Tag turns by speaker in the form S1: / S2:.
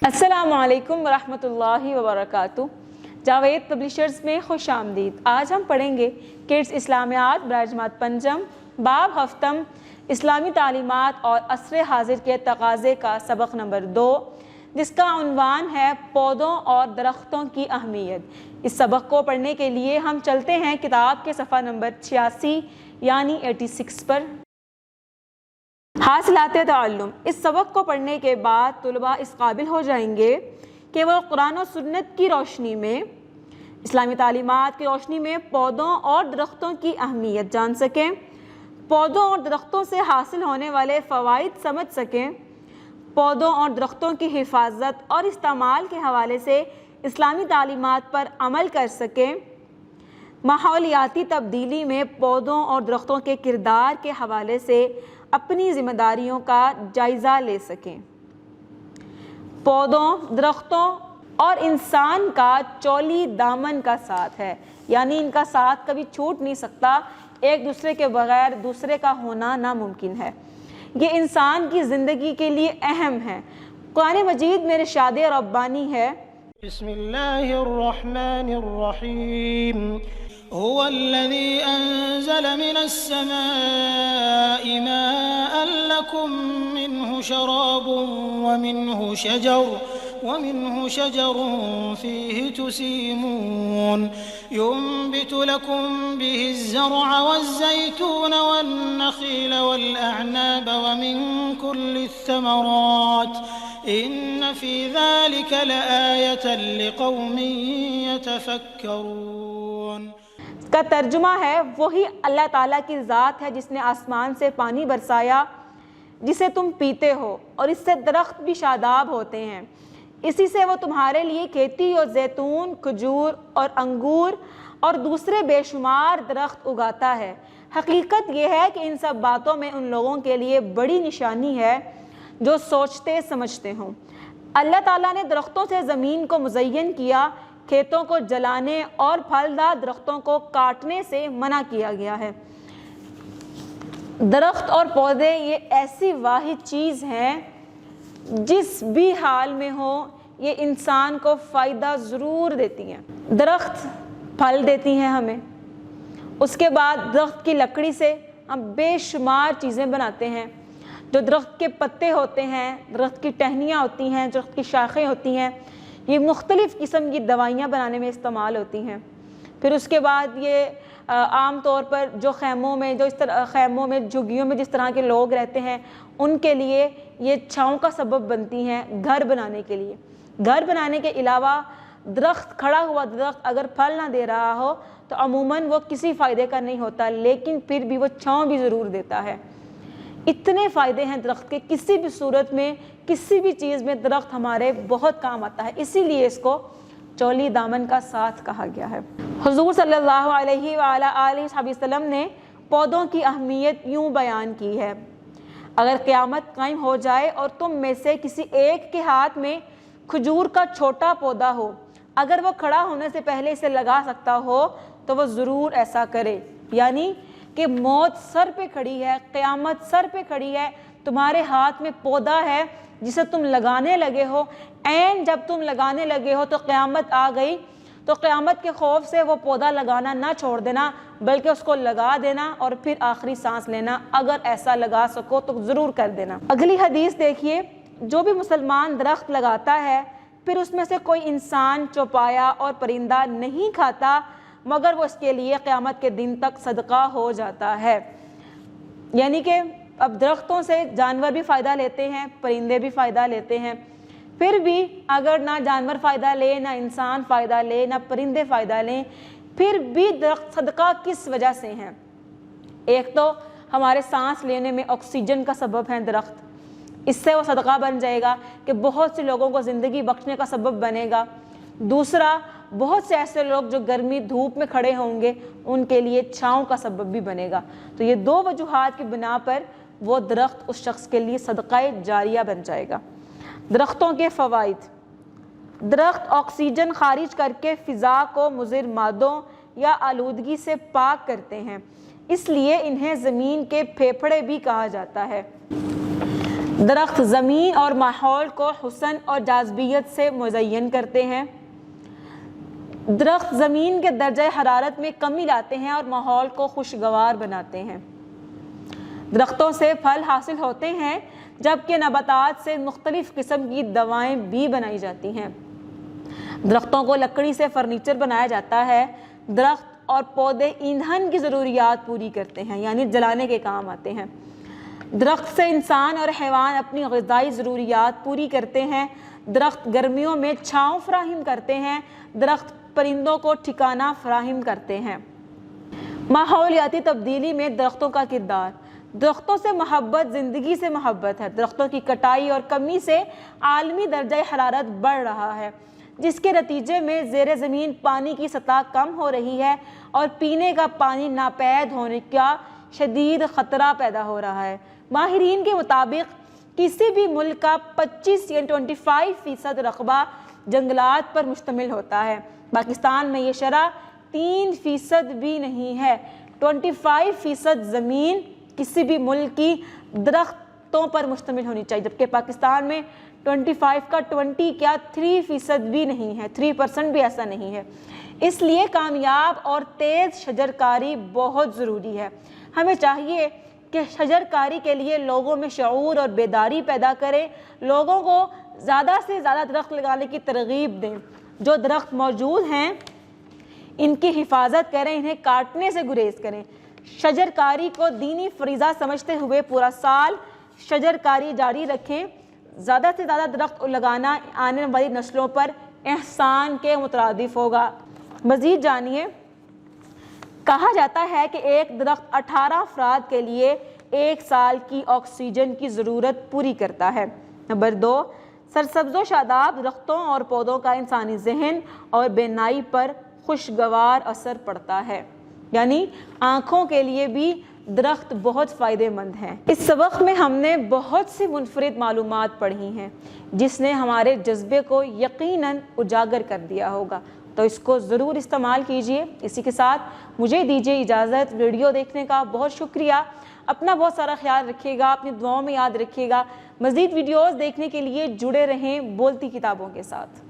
S1: السلام علیکم ورحمۃ اللہ وبرکاتہ۔ جاوید پبلشرز میں خوش آمدید۔ آج ہم پڑھیں گے کڈز اسلامیات برائے جماعت پنجم باب ہفتم اسلامی تعلیمات اور عصر حاضر کے تقاضے کا سبق نمبر 2، جس کا عنوان ہے پودوں اور درختوں کی اہمیت۔ اس سبق کو پڑھنے کے لیے ہم چلتے ہیں کتاب کے صفحہ نمبر 86 یعنی 86 پر۔ حاصلات تعلم۔ اس سبق کو پڑھنے کے بعد طلباء اس قابل ہو جائیں گے کہ وہ قرآن و سنت کی روشنی میں، اسلامی تعلیمات کی روشنی میں پودوں اور درختوں کی اہمیت جان سکیں، پودوں اور درختوں سے حاصل ہونے والے فوائد سمجھ سکیں، پودوں اور درختوں کی حفاظت اور استعمال کے حوالے سے اسلامی تعلیمات پر عمل کر سکیں، ماحولیاتی تبدیلی میں پودوں اور درختوں کے کردار کے حوالے سے اپنی ذمہ داریوں کا جائزہ لے سکیں۔ پودوں، درختوں اور انسان کا چولی دامن کا ساتھ ہے، یعنی ان کا ساتھ کبھی چھوٹ نہیں سکتا، ایک دوسرے کے بغیر دوسرے کا ہونا ناممکن ہے۔ یہ انسان کی زندگی کے لیے اہم ہے۔ قرآن مجید میں ارشاد ربانی ہے،
S2: بسم اللہ الرحمن الرحیم هو الذي أنزل من السماء ماء لكم منه شراب ومنه شجر فيه تسيمون ينبت لكم به الزرع والزيتون والنخيل والأعناب ومن كل الثمرات إن في ذلك لآية لقوم يتفكرون۔
S1: کا ترجمہ ہے، وہی اللہ تعالیٰ کی ذات ہے جس نے آسمان سے پانی برسایا جسے تم پیتے ہو، اور اس سے درخت بھی شاداب ہوتے ہیں، اسی سے وہ تمہارے لیے کھیتی اور زیتون، کھجور اور انگور اور دوسرے بے شمار درخت اگاتا ہے۔ حقیقت یہ ہے کہ ان سب باتوں میں ان لوگوں کے لیے بڑی نشانی ہے جو سوچتے سمجھتے ہوں۔ اللہ تعالیٰ نے درختوں سے زمین کو مزین کیا، کھیتوں کو جلانے اور پھلدار درختوں کو کاٹنے سے منع کیا گیا ہے۔ درخت اور پودے یہ ایسی واحد چیز ہیں جس بھی حال میں ہو یہ انسان کو فائدہ ضرور دیتی ہیں۔ درخت پھل دیتی ہیں ہمیں، اس کے بعد درخت کی لکڑی سے ہم بے شمار چیزیں بناتے ہیں۔ جو درخت کے پتے ہوتے ہیں، درخت کی ٹہنیاں ہوتی ہیں، درخت کی شاخیں ہوتی ہیں، یہ مختلف قسم کی دوائیاں بنانے میں استعمال ہوتی ہیں۔ پھر اس کے بعد یہ عام طور پر جو خیموں میں جھگیوں میں جس طرح کے لوگ رہتے ہیں ان کے لیے یہ چھاؤں کا سبب بنتی ہیں، گھر بنانے کے لیے۔ گھر بنانے کے علاوہ درخت، کھڑا ہوا درخت اگر پھل نہ دے رہا ہو تو عموماً وہ کسی فائدے کا نہیں ہوتا، لیکن پھر بھی وہ چھاؤں بھی ضرور دیتا ہے۔ اتنے فائدے ہیں درخت کے، کسی بھی صورت میں کسی بھی چیز میں درخت ہمارے بہت کام آتا ہے، اسی لیے اس کو چولی دامن کا ساتھ کہا گیا ہے۔ حضور صلی اللہ علیہ وآلہ وسلم نے پودوں کی اہمیت یوں بیان کی ہے، اگر قیامت قائم ہو جائے اور تم میں سے کسی ایک کے ہاتھ میں کھجور کا چھوٹا پودا ہو، اگر وہ کھڑا ہونے سے پہلے اسے لگا سکتا ہو تو وہ ضرور ایسا کرے، یعنی کہ موت سر پہ کھڑی ہے، قیامت سر پہ کھڑی ہے، تمہارے ہاتھ میں پودا ہے جسے تم لگانے لگے ہو، جب تم لگانے لگے ہو تو قیامت آ گئی، تو قیامت کے خوف سے وہ پودا لگانا نہ چھوڑ دینا، بلکہ اس کو لگا دینا اور پھر آخری سانس لینا، اگر ایسا لگا سکو تو ضرور کر دینا۔ اگلی حدیث دیکھیے، جو بھی مسلمان درخت لگاتا ہے پھر اس میں سے کوئی انسان، چوپایا اور پرندہ نہیں کھاتا مگر وہ اس کے لیے قیامت کے دن تک صدقہ ہو جاتا ہے۔ یعنی کہ اب درختوں سے جانور بھی فائدہ لیتے ہیں، پرندے بھی فائدہ لیتے ہیں، پھر بھی اگر نہ جانور فائدہ لے، نہ انسان فائدہ لے، نہ پرندے فائدہ لیں، پھر بھی درخت صدقہ کس وجہ سے ہیں؟ ایک تو ہمارے سانس لینے میں آکسیجن کا سبب ہے درخت، اس سے وہ صدقہ بن جائے گا کہ بہت سے لوگوں کو زندگی بخشنے کا سبب بنے گا۔ دوسرا، بہت سے ایسے لوگ جو گرمی دھوپ میں کھڑے ہوں گے ان کے لیے چھاؤں کا سبب بھی بنے گا۔ تو یہ دو وجوہات کی بنا پر وہ درخت اس شخص کے لیے صدقہ جاریہ بن جائے گا۔ درختوں کے فوائد۔ درخت آکسیجن خارج کر کے فضا کو مضر مادوں یا آلودگی سے پاک کرتے ہیں، اس لیے انہیں زمین کے پھیپھڑے بھی کہا جاتا ہے۔ درخت زمین اور ماحول کو حسن اور جاذبیت سے مزین کرتے ہیں۔ درخت زمین کے درجہ حرارت میں کمی لاتے ہیں اور ماحول کو خوشگوار بناتے ہیں۔ درختوں سے پھل حاصل ہوتے ہیں جبکہ نباتات سے مختلف قسم کی دوائیں بھی بنائی جاتی ہیں۔ درختوں کو لکڑی سے فرنیچر بنایا جاتا ہے۔ درخت اور پودے ایندھن کی ضروریات پوری کرتے ہیں، یعنی جلانے کے کام آتے ہیں۔ درخت سے انسان اور حیوان اپنی غذائی ضروریات پوری کرتے ہیں۔ درخت گرمیوں میں چھاؤں فراہم کرتے ہیں۔ درخت پرندوں کو ٹھکانہ فراہم کرتے ہیں۔ ماحولیاتی تبدیلی میں درختوں کا کردار۔ درختوں سے محبت زندگی سے محبت ہے۔ درختوں کی کٹائی اور کمی سے عالمی درجہ حرارت بڑھ رہا ہے، جس کے نتیجے میں زیر زمین پانی کی سطح کم ہو رہی ہے اور پینے کا پانی ناپید ہونے کا شدید خطرہ پیدا ہو رہا ہے۔ ماہرین کے مطابق کسی بھی ملک کا 25 یا 25% رقبہ جنگلات پر مشتمل ہوتا ہے۔ پاکستان میں یہ شرح 3% بھی نہیں ہے۔ 25% زمین کسی بھی ملک کی درختوں پر مشتمل ہونی چاہیے، جبکہ پاکستان میں 25 کا 20 کیا 3% بھی نہیں ہے، 3% بھی ایسا نہیں ہے۔ اس لیے کامیاب اور تیز شجرکاری بہت ضروری ہے۔ ہمیں چاہیے کہ شجرکاری کے لیے لوگوں میں شعور اور بیداری پیدا کریں، لوگوں کو زیادہ سے زیادہ درخت لگانے کی ترغیب دیں۔ جو درخت موجود ہیں ان کی حفاظت کریں، انہیں کاٹنے سے گریز کریں۔ شجرکاری کو دینی فریضہ سمجھتے ہوئے پورا سال شجرکاری جاری رکھیں۔ زیادہ سے زیادہ درخت لگانا آنے والی نسلوں پر احسان کے مترادف ہوگا۔ مزید جانیے، کہا جاتا ہے کہ ایک درخت 18 افراد کے لیے 1 سال کی آکسیجن کی ضرورت پوری کرتا ہے۔ نمبر 2، سرسبز و شاداب درختوں اور پودوں کا انسانی ذہن اور بینائی پر خوشگوار اثر پڑتا ہے، یعنی آنکھوں کے لیے بھی درخت بہت فائدہ مند ہیں۔ اس سبق میں ہم نے بہت سی منفرد معلومات پڑھی ہیں جس نے ہمارے جذبے کو یقیناً اجاگر کر دیا ہوگا، تو اس کو ضرور استعمال کیجئے۔ اسی کے ساتھ مجھے دیجیے اجازت۔ ویڈیو دیکھنے کا بہت شکریہ۔ اپنا بہت سارا خیال رکھیے گا، اپنی دعاؤں میں یاد رکھیے گا۔ مزید ویڈیوز دیکھنے کے لیے جڑے رہیں بولتی کتابوں کے ساتھ۔